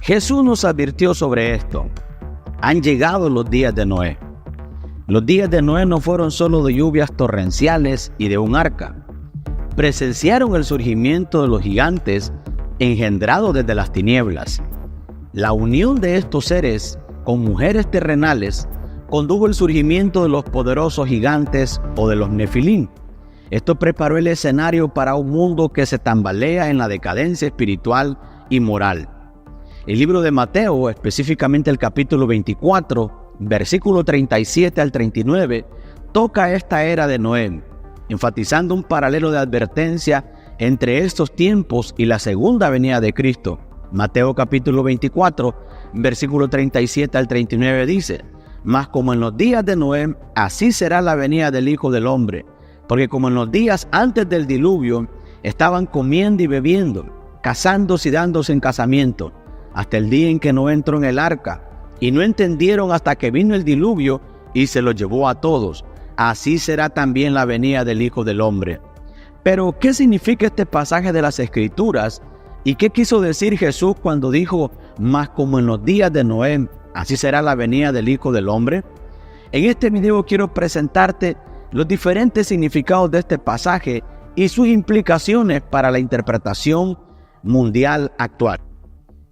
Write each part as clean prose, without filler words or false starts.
Jesús nos advirtió sobre esto. Han llegado los días de Noé. Los días de Noé no fueron solo de lluvias torrenciales y de un arca. Presenciaron el surgimiento de los gigantes engendrados desde las tinieblas. La unión de estos seres con mujeres terrenales condujo el surgimiento de los poderosos gigantes o de los Nefilim. Esto preparó el escenario para un mundo que se tambalea en la decadencia espiritual y moral. El libro de Mateo, específicamente el capítulo 24, versículo 37 al 39, toca esta era de Noé, enfatizando un paralelo de advertencia entre estos tiempos y la segunda venida de Cristo. Mateo capítulo 24, versículo 37 al 39 dice: Mas como en los días de Noé, así será la venida del Hijo del Hombre. Porque como en los días antes del diluvio, estaban comiendo y bebiendo, casándose y dándose en casamiento, hasta el día en que Noé entró en el arca, y no entendieron hasta que vino el diluvio y se los llevó a todos. Así será también la venida del Hijo del Hombre. Pero, ¿qué significa este pasaje de las Escrituras? ¿Y qué quiso decir Jesús cuando dijo, mas como en los días de Noé, así será la venida del Hijo del Hombre? En este video quiero presentarte los diferentes significados de este pasaje y sus implicaciones para la interpretación mundial actual.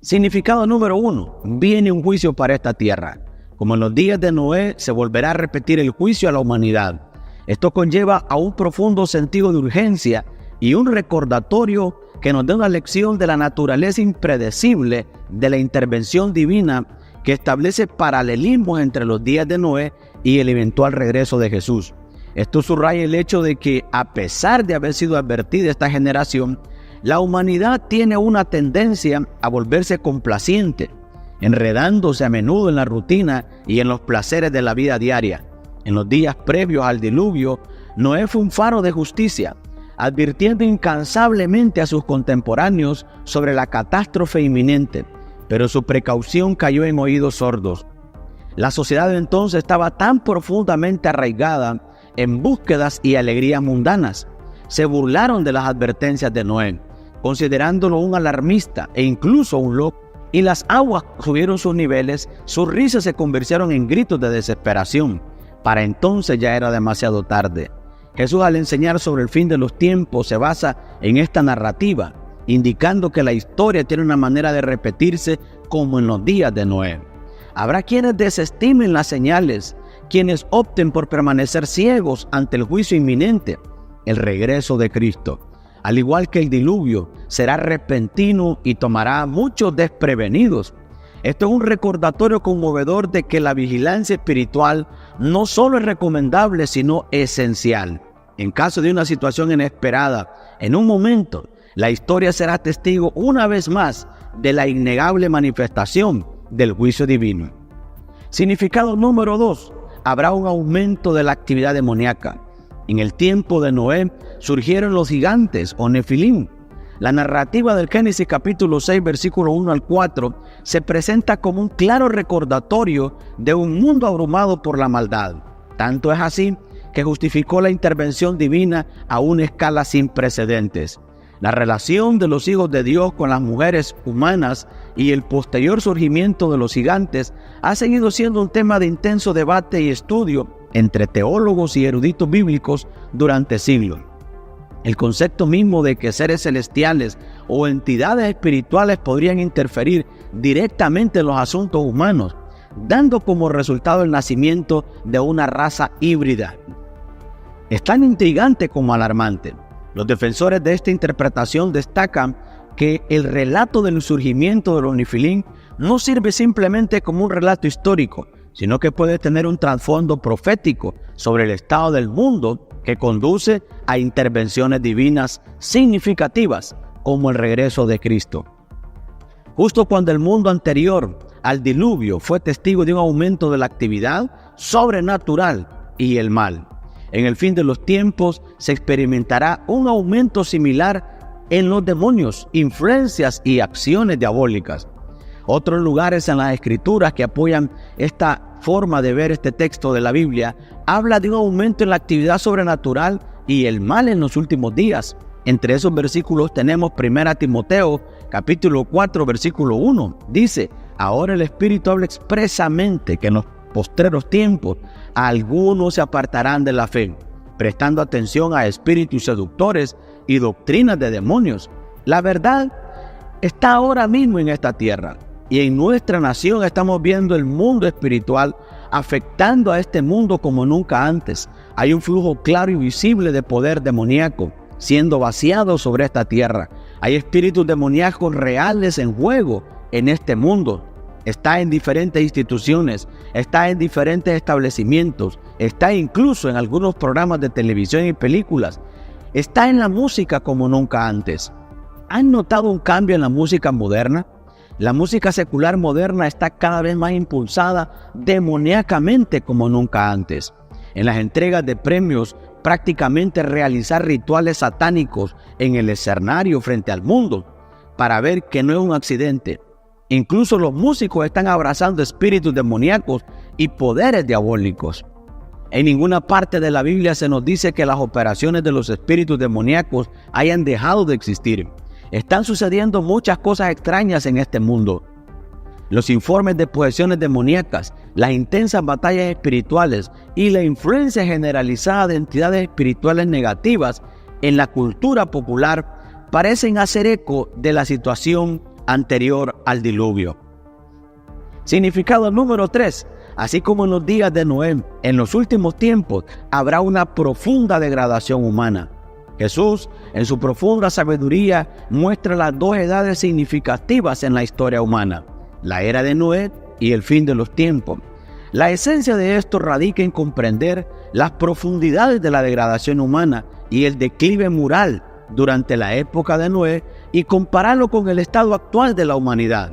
Significado número 1. Viene un juicio para esta tierra. Como en los días de Noé, se volverá a repetir el juicio a la humanidad. Esto conlleva a un profundo sentido de urgencia y un recordatorio que nos da una lección de la naturaleza impredecible de la intervención divina que establece paralelismos entre los días de Noé y el eventual regreso de Jesús. Esto subraya el hecho de que, a pesar de haber sido advertida esta generación, la humanidad tiene una tendencia a volverse complaciente, enredándose a menudo en la rutina y en los placeres de la vida diaria. En los días previos al diluvio, Noé fue un faro de justicia, advirtiendo incansablemente a sus contemporáneos sobre la catástrofe inminente, pero su precaución cayó en oídos sordos. La sociedad de entonces estaba tan profundamente arraigada en búsquedas y alegrías mundanas. Se burlaron de las advertencias de Noé, considerándolo un alarmista e incluso un loco. Y las aguas subieron sus niveles, sus risas se convirtieron en gritos de desesperación. Para entonces ya era demasiado tarde. Jesús, al enseñar sobre el fin de los tiempos, se basa en esta narrativa, indicando que la historia tiene una manera de repetirse como en los días de Noé. Habrá quienes desestimen las señales, quienes opten por permanecer ciegos ante el juicio inminente, el regreso de Cristo. Al igual que el diluvio, será repentino y tomará a muchos desprevenidos. Esto es un recordatorio conmovedor de que la vigilancia espiritual no solo es recomendable, sino esencial. En caso de una situación inesperada, en un momento, la historia será testigo una vez más de la innegable manifestación del juicio divino. Significado número 2. Habrá un aumento de la actividad demoníaca. En el tiempo de Noé surgieron los gigantes o Nefilim. La narrativa del Génesis capítulo 6, versículo 1 al 4, se presenta como un claro recordatorio de un mundo abrumado por la maldad. Tanto es así que justificó la intervención divina a una escala sin precedentes. La relación de los hijos de Dios con las mujeres humanas y el posterior surgimiento de los gigantes ha seguido siendo un tema de intenso debate y estudio entre teólogos y eruditos bíblicos durante siglos. El concepto mismo de que seres celestiales o entidades espirituales podrían interferir directamente en los asuntos humanos, dando como resultado el nacimiento de una raza híbrida. Es tan intrigante como alarmante. Los defensores de esta interpretación destacan que el relato del surgimiento de los Nefilim no sirve simplemente como un relato histórico, sino que puede tener un trasfondo profético sobre el estado del mundo que conduce a intervenciones divinas significativas como el regreso de Cristo. Justo cuando el mundo anterior al diluvio fue testigo de un aumento de la actividad sobrenatural y el mal, en el fin de los tiempos se experimentará un aumento similar en los demonios, influencias y acciones diabólicas. Otros lugares en las Escrituras que apoyan esta forma de ver este texto de la Biblia habla de un aumento en la actividad sobrenatural y el mal en los últimos días. Entre esos versículos tenemos 1 Timoteo capítulo 4, versículo 1, dice: ahora el Espíritu habla expresamente que en los postreros tiempos algunos se apartarán de la fe, prestando atención a espíritus seductores y doctrinas de demonios. La verdad está ahora mismo en esta tierra, y en nuestra nación estamos viendo el mundo espiritual afectando a este mundo como nunca antes. Hay un flujo claro y visible de poder demoníaco siendo vaciado sobre esta tierra. Hay espíritus demoníacos reales en juego en este mundo. Está en diferentes instituciones, está en diferentes establecimientos, está incluso en algunos programas de televisión y películas. Está en la música como nunca antes. ¿Han notado un cambio en la música moderna? La música secular moderna está cada vez más impulsada demoníacamente como nunca antes. En las entregas de premios, prácticamente realizar rituales satánicos en el escenario frente al mundo para ver que no es un accidente. Incluso los músicos están abrazando espíritus demoníacos y poderes diabólicos. En ninguna parte de la Biblia se nos dice que las operaciones de los espíritus demoníacos hayan dejado de existir. Están sucediendo muchas cosas extrañas en este mundo. Los informes de posesiones demoníacas, las intensas batallas espirituales y la influencia generalizada de entidades espirituales negativas en la cultura popular parecen hacer eco de la situación anterior al diluvio. Significado número 3. Así como en los días de Noé, en los últimos tiempos habrá una profunda degradación humana. Jesús, en su profunda sabiduría, muestra las dos edades significativas en la historia humana: la era de Noé y el fin de los tiempos. La esencia de esto radica en comprender las profundidades de la degradación humana y el declive moral durante la época de Noé y compararlo con el estado actual de la humanidad.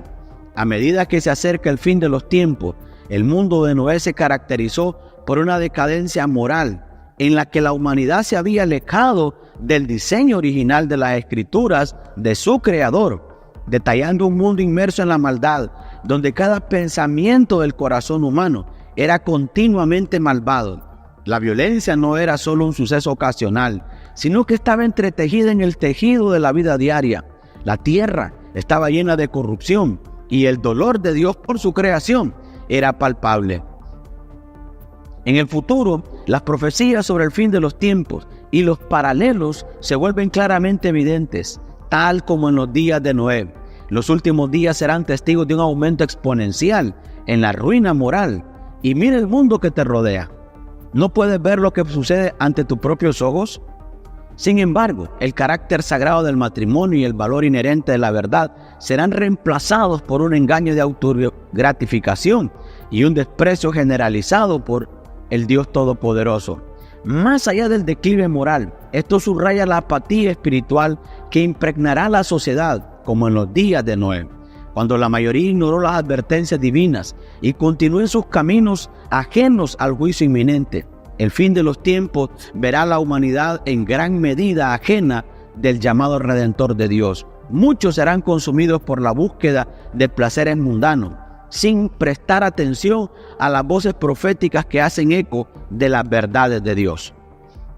A medida que se acerca el fin de los tiempos, el mundo de Noé se caracterizó por una decadencia moral en la que la humanidad se había alejado del diseño original de las escrituras de su creador, detallando un mundo inmerso en la maldad, donde cada pensamiento del corazón humano era continuamente malvado. La violencia no era solo un suceso ocasional, sino que estaba entretejida en el tejido de la vida diaria. La tierra estaba llena de corrupción y el dolor de Dios por su creación era palpable. En el futuro, las profecías sobre el fin de los tiempos y los paralelos se vuelven claramente evidentes, tal como en los días de Noé. Los últimos días serán testigos de un aumento exponencial en la ruina moral. Y mira el mundo que te rodea. ¿No puedes ver lo que sucede ante tus propios ojos? Sin embargo, el carácter sagrado del matrimonio y el valor inherente de la verdad serán reemplazados por un engaño de autogratificación y un desprecio generalizado por el Dios Todopoderoso. Más allá del declive moral, esto subraya la apatía espiritual que impregnará la sociedad, como en los días de Noé, cuando la mayoría ignoró las advertencias divinas y continuó en sus caminos ajenos al juicio inminente. El fin de los tiempos verá a la humanidad en gran medida ajena del llamado Redentor de Dios. Muchos serán consumidos por la búsqueda de placeres mundanos, sin prestar atención a las voces proféticas que hacen eco de las verdades de Dios.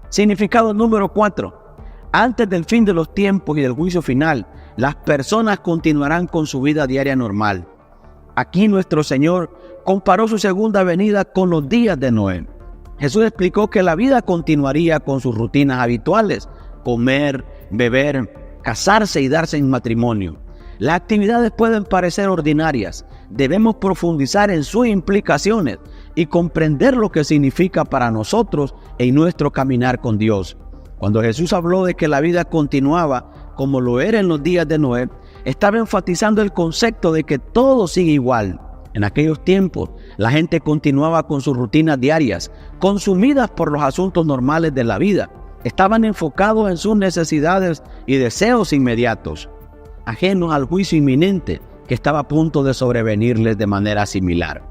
Significado número 4. Antes del fin de los tiempos y del juicio final, las personas continuarán con su vida diaria normal. Aquí nuestro Señor comparó su segunda venida con los días de Noé. Jesús explicó que la vida continuaría con sus rutinas habituales: comer, beber, casarse y darse en matrimonio. Las actividades pueden parecer ordinarias. Debemos profundizar en sus implicaciones y comprender lo que significa para nosotros en nuestro caminar con Dios. Cuando Jesús habló de que la vida continuaba como lo era en los días de Noé, estaba enfatizando el concepto de que todo sigue igual. En aquellos tiempos, la gente continuaba con sus rutinas diarias, consumidas por los asuntos normales de la vida. Estaban enfocados en sus necesidades y deseos inmediatos, ajenos al juicio inminente que estaba a punto de sobrevenirles de manera similar.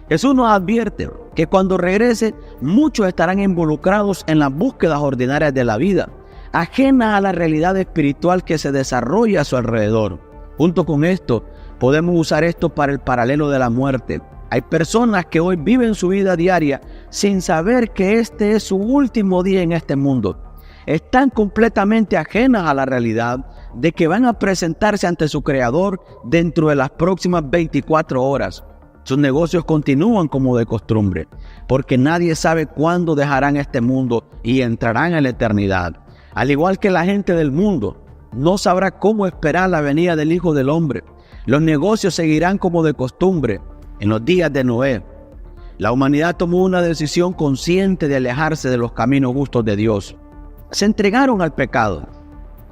Jesús nos advierte que cuando regrese, muchos estarán involucrados en las búsquedas ordinarias de la vida, ajenas a la realidad espiritual que se desarrolla a su alrededor. Junto con esto, podemos usar esto para el paralelo de la muerte. Hay personas que hoy viven su vida diaria sin saber que este es su último día en este mundo. están completamente ajenas a la realidad de que van a presentarse ante su Creador dentro de las próximas 24 horas. Sus negocios continúan como de costumbre, porque nadie sabe cuándo dejarán este mundo y entrarán en la eternidad. Al igual que la gente del mundo, no sabrá cómo esperar la venida del Hijo del Hombre. Los negocios seguirán como de costumbre en los días de Noé. La humanidad tomó una decisión consciente de alejarse de los caminos justos de Dios. Se entregaron al pecado,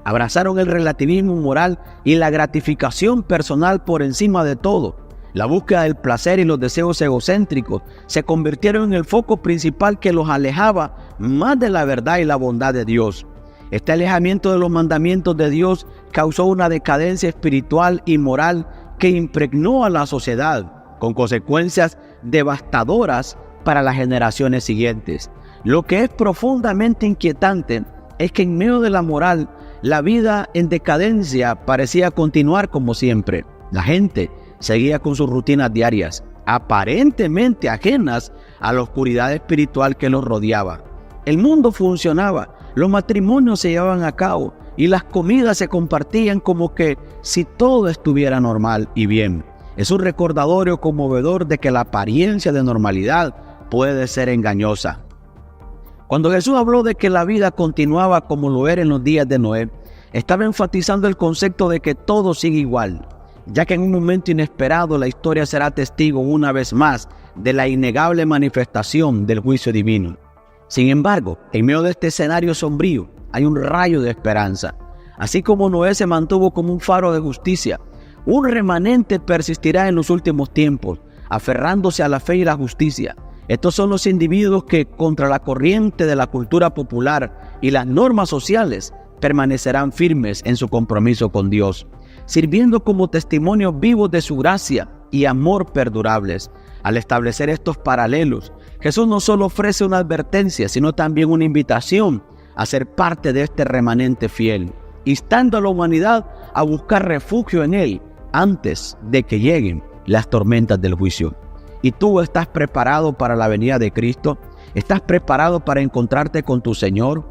abrazaron el relativismo moral y la gratificación personal por encima de todo. La búsqueda del placer y los deseos egocéntricos se convirtieron en el foco principal que los alejaba más de la verdad y la bondad de Dios. Este alejamiento de los mandamientos de Dios causó una decadencia espiritual y moral que impregnó a la sociedad, con consecuencias devastadoras para las generaciones siguientes. Lo que es profundamente inquietante es que en medio de la moral, la vida en decadencia parecía continuar como siempre. La gente seguía con sus rutinas diarias, aparentemente ajenas a la oscuridad espiritual que los rodeaba. El mundo funcionaba, los matrimonios se llevaban a cabo y las comidas se compartían como que si todo estuviera normal y bien. Es un recordatorio conmovedor de que la apariencia de normalidad puede ser engañosa. Cuando Jesús habló de que la vida continuaba como lo era en los días de Noé, estaba enfatizando el concepto de que todo sigue igual, ya que en un momento inesperado la historia será testigo una vez más de la innegable manifestación del juicio divino. Sin embargo, en medio de este escenario sombrío hay un rayo de esperanza. Así como Noé se mantuvo como un faro de justicia, un remanente persistirá en los últimos tiempos, aferrándose a la fe y la justicia. Estos son los individuos que, contra la corriente de la cultura popular y las normas sociales, permanecerán firmes en su compromiso con Dios, sirviendo como testimonios vivos de su gracia y amor perdurables. Al establecer estos paralelos, Jesús no solo ofrece una advertencia, sino también una invitación a ser parte de este remanente fiel, instando a la humanidad a buscar refugio en Él antes de que lleguen las tormentas del juicio. ¿Y tú estás preparado para la venida de Cristo? ¿Estás preparado para encontrarte con tu Señor?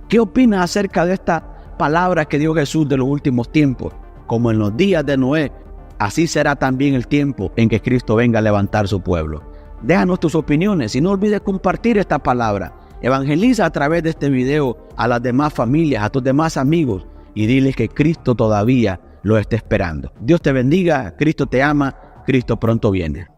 ¿Qué opinas acerca de esta palabra que dio Jesús de los últimos tiempos? Como en los días de Noé, así será también el tiempo en que Cristo venga a levantar su pueblo. Déjanos tus opiniones y no olvides compartir esta palabra. Evangeliza a través de este video a las demás familias, a tus demás amigos y diles que Cristo todavía lo está esperando. Dios te bendiga, Cristo te ama, Cristo pronto viene.